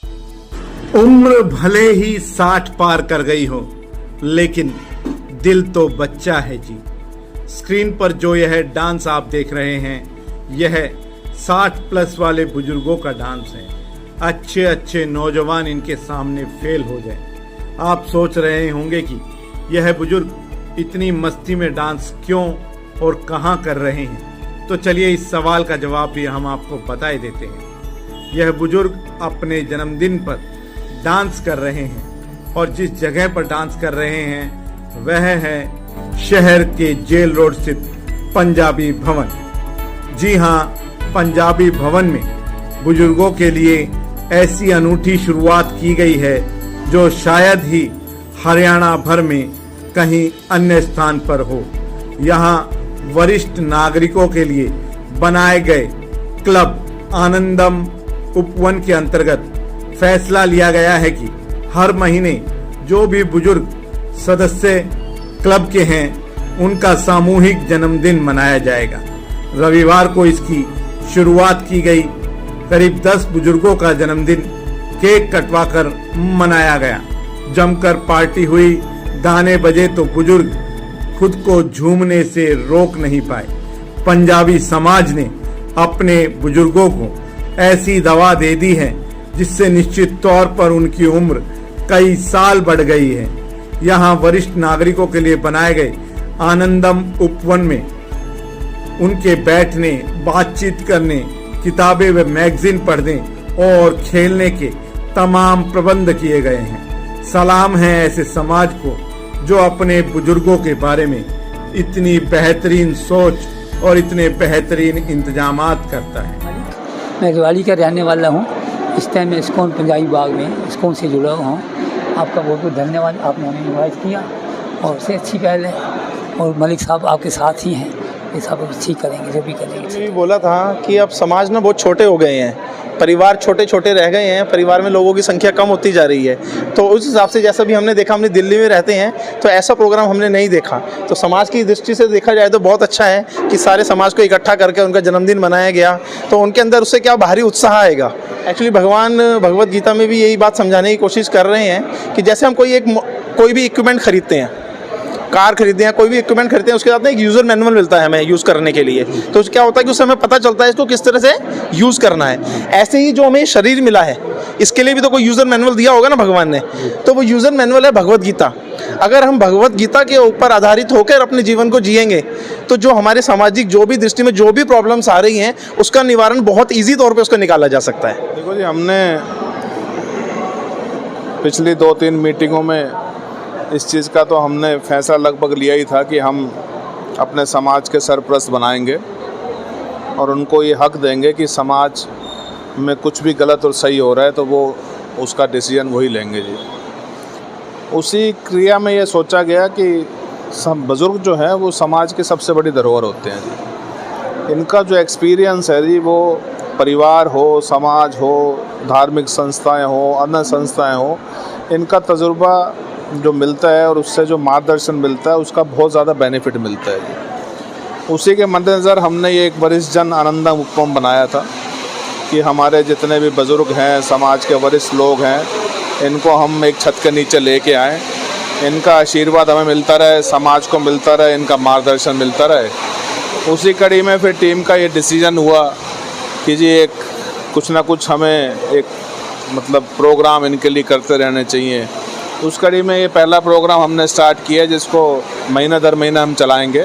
उम्र भले ही 60 पार कर गई हो, लेकिन दिल तो बच्चा है जी। स्क्रीन पर जो यह डांस आप देख रहे हैं, यह 60 प्लस वाले बुजुर्गों का डांस है। अच्छे अच्छे नौजवान इनके सामने फेल हो जाए। आप सोच रहे होंगे कि यह बुजुर्ग इतनी मस्ती में डांस क्यों और कहां कर रहे हैं, तो चलिए इस सवाल का जवाब भी हम आपको बता ही देते हैं। यह बुजुर्ग अपने जन्मदिन पर डांस कर रहे हैं और जिस जगह पर डांस कर रहे हैं वह है शहर के जेल रोड स्थित पंजाबी भवन। जी हाँ, पंजाबी भवन में बुजुर्गों के लिए ऐसी अनूठी शुरुआत की गई है जो शायद ही हरियाणा भर में कहीं अन्य स्थान पर हो। यहाँ वरिष्ठ नागरिकों के लिए बनाए गए क्लब आनंदम उपवन के अंतर्गत फैसला लिया गया है कि हर महीने जो भी बुजुर्ग सदस्य क्लब के हैं उनका सामूहिक जन्मदिन मनाया जाएगा। रविवार को इसकी शुरुआत की गई। करीब 10 बुजुर्गों का जन्मदिन केक कटवाकर मनाया गया। जमकर पार्टी हुई, गाने बजे तो बुजुर्ग खुद को झूमने से रोक नहीं पाए। पंजाबी समाज ने अपने बुजुर्गों को ऐसी दवा दे दी है जिससे निश्चित तौर पर उनकी उम्र कई साल बढ़ गई है। यहाँ वरिष्ठ नागरिकों के लिए बनाए गए आनंदम उपवन में उनके बैठने, बातचीत करने, किताबें व मैगजीन पढ़ने और खेलने के तमाम प्रबंध किए गए हैं। सलाम है ऐसे समाज को जो अपने बुजुर्गों के बारे में इतनी बेहतरीन सोच और इतने बेहतरीन इंतजामात करता है। मैं रेवाड़ी का रहने वाला हूँ। इस टाइम मैं इस्कॉन पंजाबी बाग में इस्कॉन से जुड़ा हुआ हूँ। आपका बहुत बहुत धन्यवाद, आपने हमें इनवाइट किया और उससे अच्छी पहल है। और मलिक साहब आपके साथ ही हैं, ये सब ठीक करेंगे जो भी करेंगे। मैंने बोला था कि अब समाज ना बहुत छोटे हो गए हैं, परिवार छोटे छोटे रह गए हैं, परिवार में लोगों की संख्या कम होती जा रही है। तो उस हिसाब से जैसा भी हमने देखा, हमने दिल्ली में रहते हैं तो ऐसा प्रोग्राम हमने नहीं देखा। तो समाज की दृष्टि से देखा जाए तो बहुत अच्छा है कि सारे समाज को इकट्ठा करके उनका जन्मदिन मनाया गया। तो उनके अंदर उससे क्या भारी उत्साह आएगा। एक्चुअली भगवान भगवत गीता में भी यही बात समझाने की कोशिश कर रहे हैं कि जैसे हम कोई भी इक्विपमेंट खरीदते हैं, कार खरीदते हैं, कोई भी इक्विपमेंट खरीदते हैं, उसके साथ ना एक यूज़र मैनुअल मिलता है हमें यूज़ करने के लिए। तो क्या होता है कि उससे हमें पता चलता है इसको किस तरह से यूज़ करना है। ऐसे ही जो हमें शरीर मिला है, इसके लिए भी तो कोई यूज़र मैनुअल दिया होगा ना भगवान ने। तो वो यूज़र मैनुअल है भगवत गीता। अगर हम भगवत गीता के ऊपर आधारित होकर अपने जीवन को जिएंगे तो जो हमारे सामाजिक जो भी दृष्टि में जो भी प्रॉब्लम्स आ रही हैं उसका निवारण बहुत ईजी तौर पर उसका निकाला जा सकता है। देखो जी, हमने पिछली 2-3 मीटिंगों में इस चीज़ का तो हमने फैसला लगभग लिया ही था कि हम अपने समाज के सरपरस्त बनाएंगे और उनको ये हक देंगे कि समाज में कुछ भी गलत और सही हो रहा है तो वो उसका डिसीजन वही लेंगे जी। उसी क्रिया में ये सोचा गया कि सब बुज़ुर्ग जो हैं वो समाज के सबसे बड़ी धरोहर होते हैं जी। इनका जो एक्सपीरियंस है जी, वो परिवार हो, समाज हो, धार्मिक संस्थाएं हो, अन्य संस्थाएं हो, इनका तजुर्बा जो मिलता है और उससे जो मार्गदर्शन मिलता है उसका बहुत ज़्यादा बेनिफिट मिलता है जी। उसी के मद्देनज़र हमने ये एक वरिष्ठ जन आनंदम उपवन बनाया था कि हमारे जितने भी बुज़ुर्ग हैं, समाज के वरिष्ठ लोग हैं, इनको हम एक छत के नीचे लेके आएँ, इनका आशीर्वाद हमें मिलता रहे, समाज को मिलता रहे, इनका मार्गदर्शन मिलता रहे। उसी कड़ी में फिर टीम का ये डिसीज़न हुआ कि जी एक कुछ ना कुछ हमें एक मतलब प्रोग्राम इनके लिए करते रहने चाहिए। उस कड़ी में ये पहला प्रोग्राम हमने स्टार्ट किया जिसको महीना दर महीना हम चलाएंगे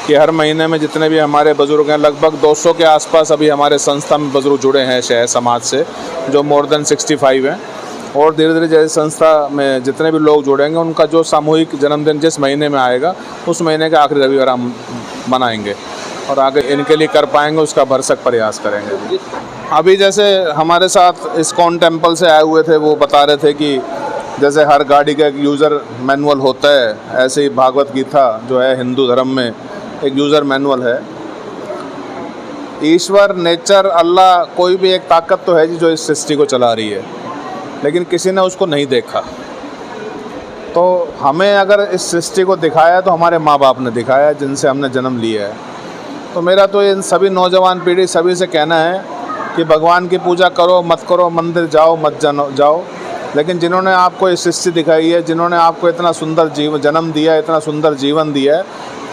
कि हर महीने में जितने भी हमारे बुज़ुर्ग हैं, लगभग 200 के आसपास अभी हमारे संस्था में बुज़ुर्ग जुड़े हैं शहर समाज से, जो मोर देन 65 हैं। और धीरे धीरे जैसे संस्था में जितने भी लोग जुड़ेंगे उनका जो सामूहिक जन्मदिन जिस महीने में आएगा उस महीने के आखिरी रविवार हम मनाएंगे और आगे इनके लिए कर पाएंगे उसका भरसक प्रयास करेंगे। अभी जैसे हमारे साथ इस्कॉन टेम्पल से आए हुए थे, वो बता रहे थे कि जैसे हर गाड़ी का एक यूज़र मैनुअल होता है, ऐसे ही भागवत गीता जो है हिंदू धर्म में एक यूज़र मैनुअल है। ईश्वर, नेचर, अल्लाह, कोई भी एक ताकत तो है जी जो इस सृष्टि को चला रही है, लेकिन किसी ने उसको नहीं देखा। तो हमें अगर इस सृष्टि को दिखाया तो हमारे माँ बाप ने दिखाया जिनसे हमने जन्म लिया है। तो मेरा तो इन सभी नौजवान पीढ़ी सभी से कहना है कि भगवान की पूजा करो मत करो, मंदिर जाओ मत जाओ, लेकिन जिन्होंने आपको ये सृष्टि दिखाई है, जिन्होंने आपको इतना सुंदर जन्म दिया है, इतना सुंदर जीवन दिया है,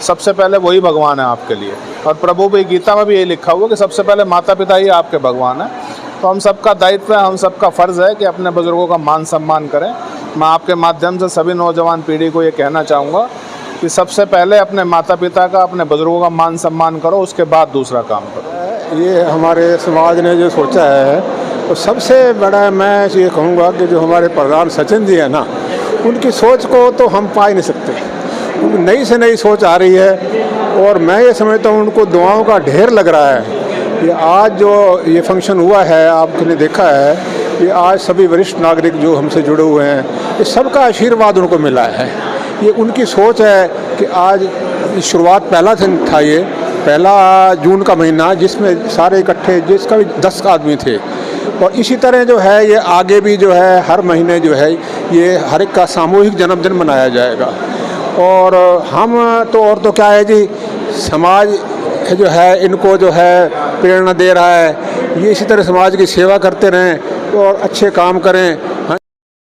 सबसे पहले वही भगवान है आपके लिए। और प्रभु भी गीता में भी यही लिखा हुआ कि सबसे पहले माता पिता ही आपके भगवान है। तो हम सबका दायित्व है, हम सबका फ़र्ज़ है कि अपने बुज़ुर्गों का मान सम्मान करें। मैं आपके माध्यम से सभी नौजवान पीढ़ी को ये कहना चाहूँगा कि सबसे पहले अपने माता पिता का, अपने बुज़ुर्गों का मान सम्मान करो, उसके बाद दूसरा काम करो। ये हमारे समाज ने जो सोचा है, तो सबसे बड़ा मैं ये कहूँगा कि जो हमारे प्रधान सचिन जी है ना, उनकी सोच को तो हम पा ही नहीं सकते। उनकी नई से नई सोच आ रही है और मैं ये समझता हूँ उनको दुआओं का ढेर लग रहा है। ये आज जो ये फंक्शन हुआ है, आपने देखा है, ये आज सभी वरिष्ठ नागरिक जो हमसे जुड़े हुए हैं, ये सबका आशीर्वाद उनको मिला है। ये उनकी सोच है कि आज शुरुआत पहला दिन था, ये 1 जून का महीना, जिसमें सारे इकट्ठे, जिसका भी 10 आदमी थे। और इसी तरह जो है ये आगे भी जो है हर महीने जो है ये हर एक का सामूहिक जन्मदिन मनाया जाएगा। और हम तो क्या है जी, समाज जो है इनको जो है प्रेरणा दे रहा है, ये इसी तरह समाज की सेवा करते रहें और अच्छे काम करें।